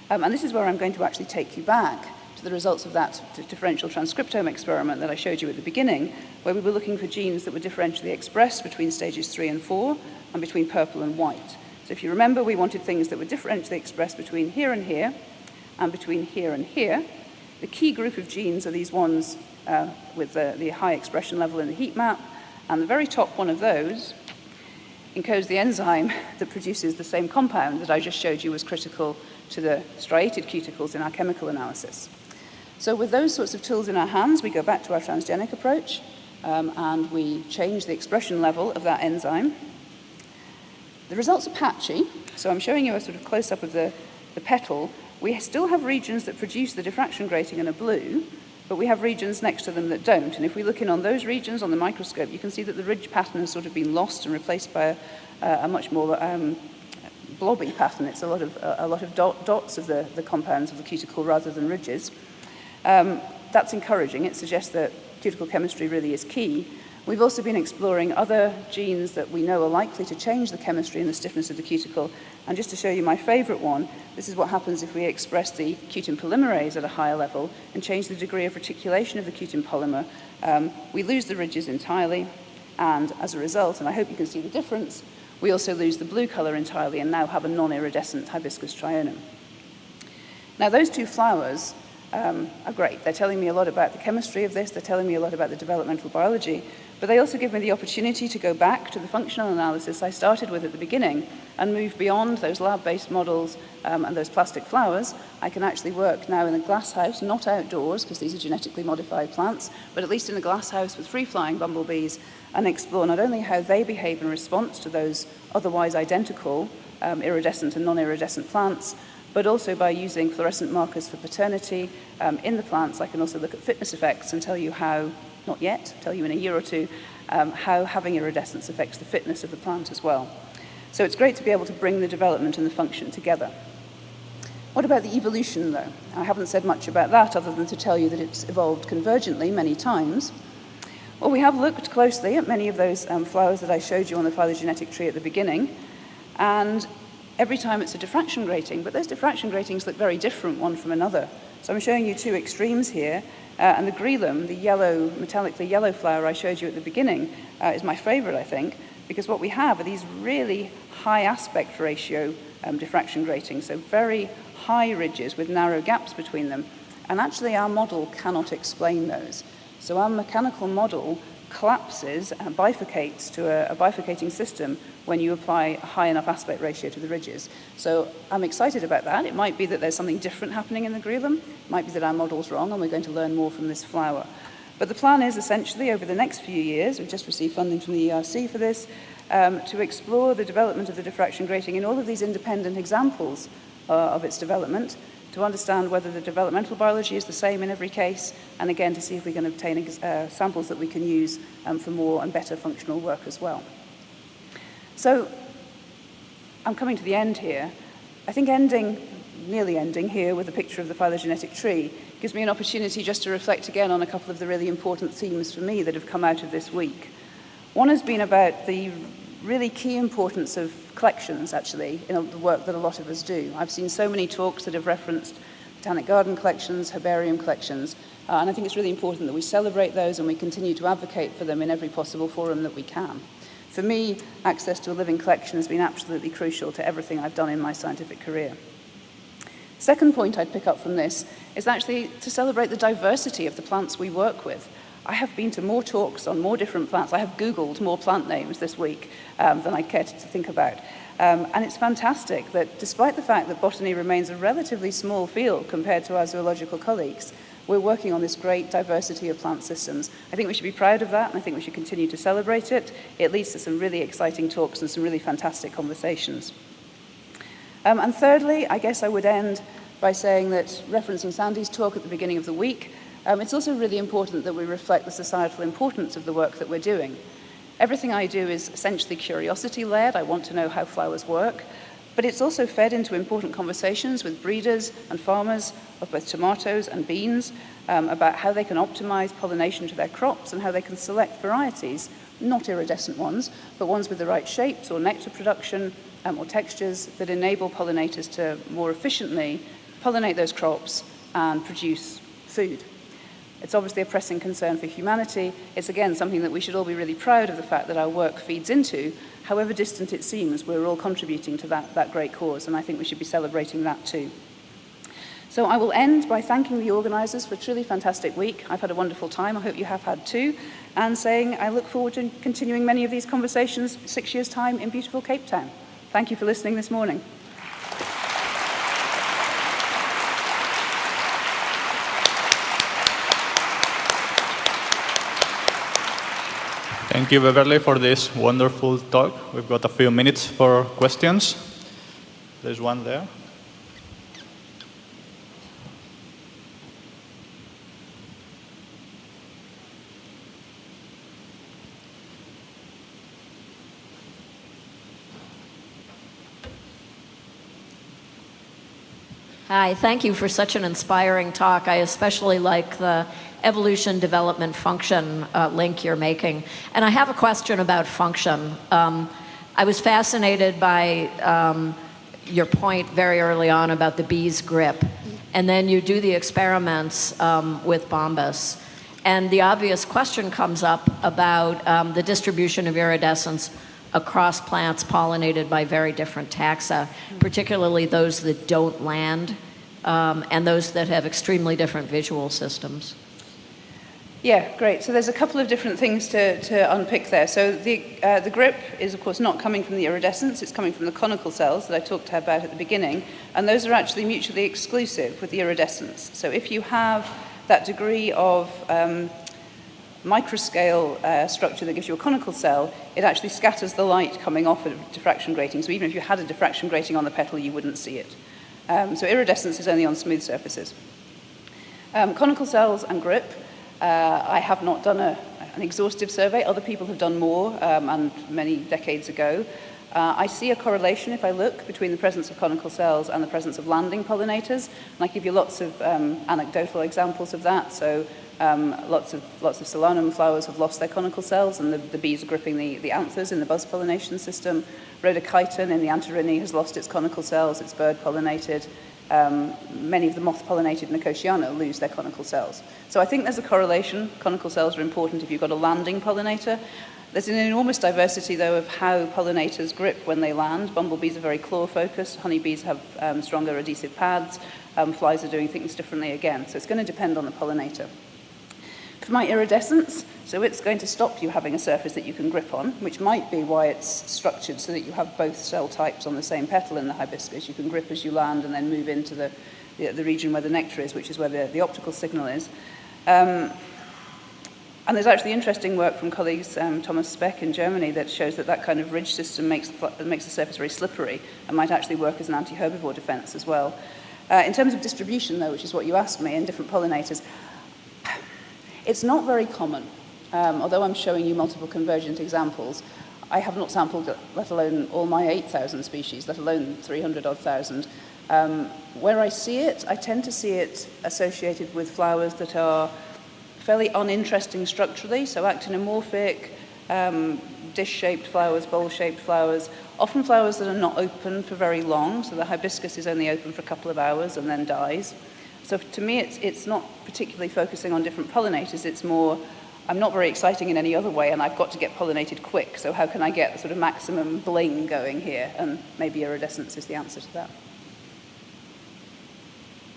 And this is where I'm going to actually take you back to the results of that differential transcriptome experiment that I showed you at the beginning, where we were looking for genes that were differentially expressed between stages 3 and 4 and between purple and white. So if you remember, we wanted things that were differentially expressed between here and between here and here. The key group of genes are these ones with the high expression level in the heat map, and the very top one of those encodes the enzyme that produces the same compound that I just showed you was critical to the striated cuticles in our chemical analysis. So with those sorts of tools in our hands, we go back to our transgenic approach, and we change the expression level of that enzyme. The results are patchy, so I'm showing you a sort of close-up of the petal. We still have regions that produce the diffraction grating and are blue, but we have regions next to them that don't. And if we look in on those regions on the microscope, you can see that the ridge pattern has sort of been lost and replaced by a much more blobby pattern. It's a lot of dots of the compounds of the cuticle rather than ridges. That's encouraging. It suggests that cuticle chemistry really is key. We've also been exploring other genes that we know are likely to change the chemistry and the stiffness of the cuticle. And just to show you my favorite one, this is what happens if we express the cutin polymerase at a higher level and change the degree of reticulation of the cutin polymer. We lose the ridges entirely, and as a result, and I hope you can see the difference, we also lose the blue color entirely and now have a non-iridescent hibiscus trionum. Now those two flowers are great. They're telling me a lot about the chemistry of this, they're telling me a lot about the developmental biology, but they also give me the opportunity to go back to the functional analysis I started with at the beginning and move beyond those lab-based models and those plastic flowers. I can actually work now in a glass house, not outdoors, because these are genetically modified plants, but at least in a glass house with free-flying bumblebees, and explore not only how they behave in response to those otherwise identical iridescent and non-iridescent plants, but also by using fluorescent markers for paternity in the plants. I can also look at fitness effects and tell you how, not yet, tell you in a year or two, how having iridescence affects the fitness of the plant as well. So it's great to be able to bring the development and the function together. What about the evolution, though? I haven't said much about that other than to tell you that it's evolved convergently many times. Well, we have looked closely at many of those flowers that I showed you on the phylogenetic tree at the beginning, and every time it's a diffraction grating, but those diffraction gratings look very different one from another. So I'm showing you two extremes here, and the grelum, the yellow, metallically yellow flower I showed you at the beginning, is my favorite, I think, because what we have are these really high aspect ratio diffraction gratings, so very high ridges with narrow gaps between them, and actually our model cannot explain those. So our mechanical model collapses and bifurcates to a bifurcating system when you apply a high enough aspect ratio to the ridges. So I'm excited about that. It might be that there's something different happening in the grelum. It might be that our model's wrong and we're going to learn more from this flower. But the plan is essentially over the next few years, we've just received funding from the ERC for this, to explore the development of the diffraction grating in all of these independent examples of its development, to understand whether the developmental biology is the same in every case, and again to see if we can obtain samples that we can use for more and better functional work as well. So I'm coming to the end here. I think nearly ending here with a picture of the phylogenetic tree gives me an opportunity just to reflect again on a couple of the really important themes for me that have come out of this week. One has been about the really key importance of collections, actually, in the work that a lot of us do. I've seen so many talks that have referenced botanic garden collections, herbarium collections, and I think it's really important that we celebrate those and we continue to advocate for them in every possible forum that we can. For me, access to a living collection has been absolutely crucial to everything I've done in my scientific career. Second point I'd pick up from this is actually to celebrate the diversity of the plants we work with. I have been to more talks on more different plants. I have Googled more plant names this week than I care to think about. And it's fantastic that despite the fact that botany remains a relatively small field compared to our zoological colleagues, we're working on this great diversity of plant systems. I think we should be proud of that, and I think we should continue to celebrate it. It leads to some really exciting talks and some really fantastic conversations. And thirdly, I guess I would end by saying that, referencing Sandy's talk at the beginning of the week, It's also really important that we reflect the societal importance of the work that we're doing. Everything I do is essentially curiosity-led. I want to know how flowers work, but it's also fed into important conversations with breeders and farmers of both tomatoes and beans about how they can optimize pollination to their crops and how they can select varieties, not iridescent ones, but ones with the right shapes or nectar production or textures that enable pollinators to more efficiently pollinate those crops and produce food. It's obviously a pressing concern for humanity. It's, again, something that we should all be really proud of the fact that our work feeds into. However distant it seems, we're all contributing to that great cause, and I think we should be celebrating that too. So I will end by thanking the organisers for a truly fantastic week. I've had a wonderful time. I hope you have had too. And saying I look forward to continuing many of these conversations 6 years' time in beautiful Cape Town. Thank you for listening this morning. Thank you, Beverly, for this wonderful talk. We've got a few minutes for questions. There's one there. Hi, thank you for such an inspiring talk. I especially like the evolution, development, function link you're making. And I have a question about function. I was fascinated by your point very early on about the bee's grip. And then you do the experiments with bombus. And the obvious question comes up about the distribution of iridescence across plants pollinated by very different taxa, particularly those that don't land and those that have extremely different visual systems. Yeah, great. So there's a couple of different things to unpick there. So the grip is, of course, not coming from the iridescence. It's coming from the conical cells that I talked about at the beginning. And those are actually mutually exclusive with the iridescence. So if you have that degree of microscale structure that gives you a conical cell, it actually scatters the light coming off a diffraction grating. So even if you had a diffraction grating on the petal, you wouldn't see it. So iridescence is only on smooth surfaces. Conical cells and grip, I have not done an exhaustive survey. Other people have done more, and many decades ago. I see a correlation, if I look, between the presence of conical cells and the presence of landing pollinators. And I give you lots of anecdotal examples of that. So lots of solanum flowers have lost their conical cells, and the bees are gripping the anthers in the buzz pollination system. Rhodochiton in the Antirrhini has lost its conical cells. It's bird pollinated. Many of the moth-pollinated Nicotiana lose their conical cells. So I think there's a correlation. Conical cells are important if you've got a landing pollinator. There's an enormous diversity, though, of how pollinators grip when they land. Bumblebees are very claw-focused. Honeybees have stronger adhesive pads. Flies are doing things differently again. So it's going to depend on the pollinator. For my iridescence, so it's going to stop you having a surface that you can grip on, which might be why it's structured so that you have both cell types on the same petal in the hibiscus. You can grip as you land and then move into the region where the nectar is, which is where the optical signal is. And there's actually interesting work from colleagues, Thomas Speck in Germany, that shows that kind of ridge system makes the surface very slippery and might actually work as an anti-herbivore defense as well. In terms of distribution, though, which is what you asked me, in different pollinators, it's not very common. Although I'm showing you multiple convergent examples, I have not sampled, let alone all my 8,000 species, let alone 300-odd thousand. Where I see it, I tend to see it associated with flowers that are fairly uninteresting structurally, so actinomorphic, dish-shaped flowers, bowl-shaped flowers, often flowers that are not open for very long, so the hibiscus is only open for a couple of hours and then dies. So to me, it's not particularly focusing on different pollinators. It's more, I'm not very exciting in any other way, and I've got to get pollinated quick. So how can I get the sort of maximum bling going here? And maybe iridescence is the answer to that.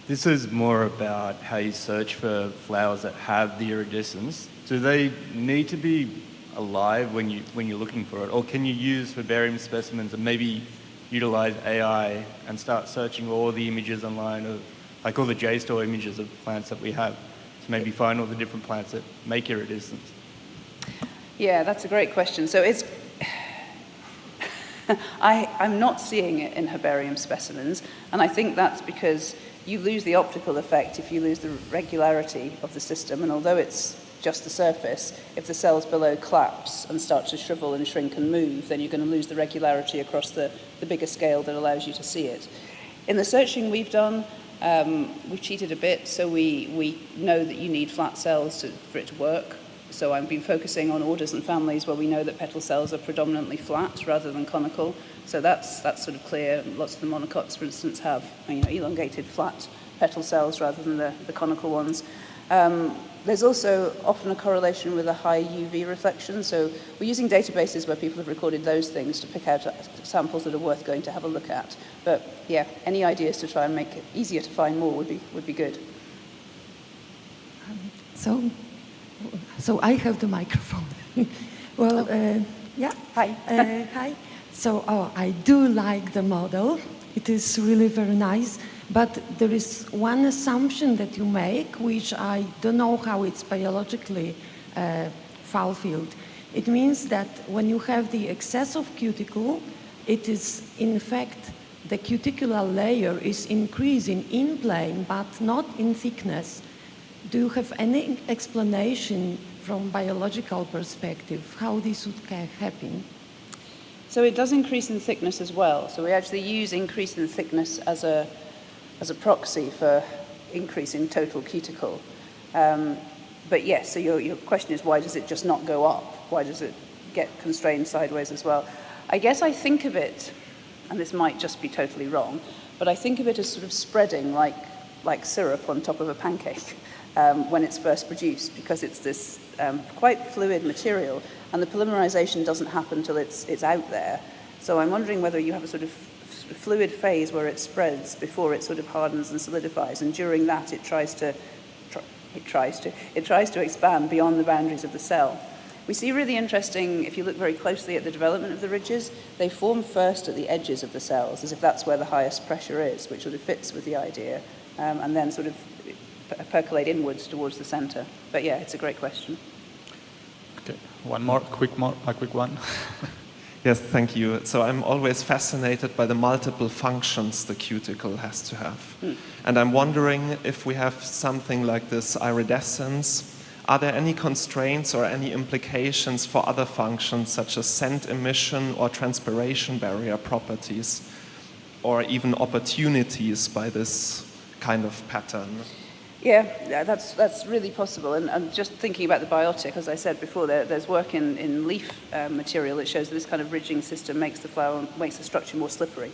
This is more about how you search for flowers that have the iridescence. Do they need to be alive when you're looking for it, or can you use herbarium specimens and maybe utilize AI and start searching all the images online of, like all the JSTOR images of plants that we have, to maybe find all the different plants that make iridescence? Yeah, that's a great question. So I'm not seeing it in herbarium specimens, and I think that's because you lose the optical effect if you lose the regularity of the system, and although it's just the surface, if the cells below collapse and start to shrivel and shrink and move, then you're going to lose the regularity across the bigger scale that allows you to see it. In the searching we've done, we've cheated a bit, so we know that you need flat cells for it to work. So I've been focusing on orders and families where we know that petal cells are predominantly flat rather than conical. So that's sort of clear. Lots of the monocots, for instance, have elongated flat petal cells rather than the conical ones. There's also often a correlation with a high UV reflection. So we're using databases where people have recorded those things to pick out samples that are worth going to have a look at. But yeah, any ideas to try and make it easier to find more would be good. So I have the microphone. Well, yeah. Hi. Hi. So I do like the model. It is really very nice. But there is one assumption that you make, which I don't know how it's biologically fulfilled. It means that when you have the excess of cuticle, it is in fact the cuticular layer is increasing in plane, but not in thickness. Do you have any explanation from biological perspective how this would happen? So it does increase in thickness as well. So we actually use increase in thickness as a proxy for increase in total cuticle. But yes, so your question is, why does it just not go up? Why does it get constrained sideways as well? I guess I think of it, and this might just be totally wrong, but I think of it as sort of spreading like syrup on top of a pancake when it's first produced, because it's this quite fluid material, and the polymerization doesn't happen till it's out there. So I'm wondering whether you have a sort of fluid phase where it spreads before it sort of hardens and solidifies, and during that it tries to expand beyond the boundaries of the cell. We see really interesting, if you look very closely at the development of the ridges, they form first at the edges of the cells, as if that's where the highest pressure is, which sort of fits with the idea, and then sort of percolate inwards towards the center. But yeah, it's a great question. Okay, a quick one. Yes, thank you. So I'm always fascinated by the multiple functions the cuticle has to have. And I'm wondering if we have something like this iridescence, are there any constraints or any implications for other functions such as scent emission or transpiration barrier properties, or even opportunities by this kind of pattern? Yeah, that's really possible. And just thinking about the biotic, as I said before, there's work in leaf material that shows that this kind of ridging system makes the structure more slippery.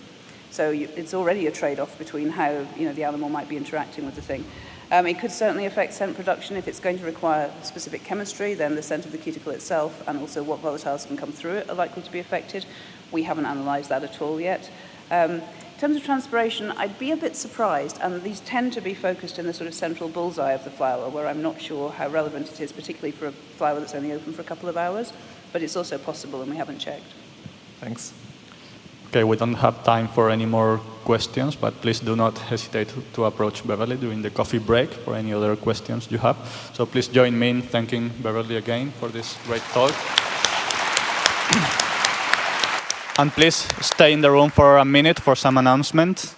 So it's already a trade-off between how the animal might be interacting with the thing. It could certainly affect scent production. If it's going to require specific chemistry, then the scent of the cuticle itself and also what volatiles can come through it are likely to be affected. We haven't analysed that at all yet. In terms of transpiration, I'd be a bit surprised, and these tend to be focused in the sort of central bullseye of the flower, where I'm not sure how relevant it is, particularly for a flower that's only open for a couple of hours, but it's also possible, and we haven't checked. Thanks. Okay, we don't have time for any more questions, but please do not hesitate to approach Beverly during the coffee break for any other questions you have. So please join me in thanking Beverly again for this great talk. And please stay in the room for a minute for some announcement.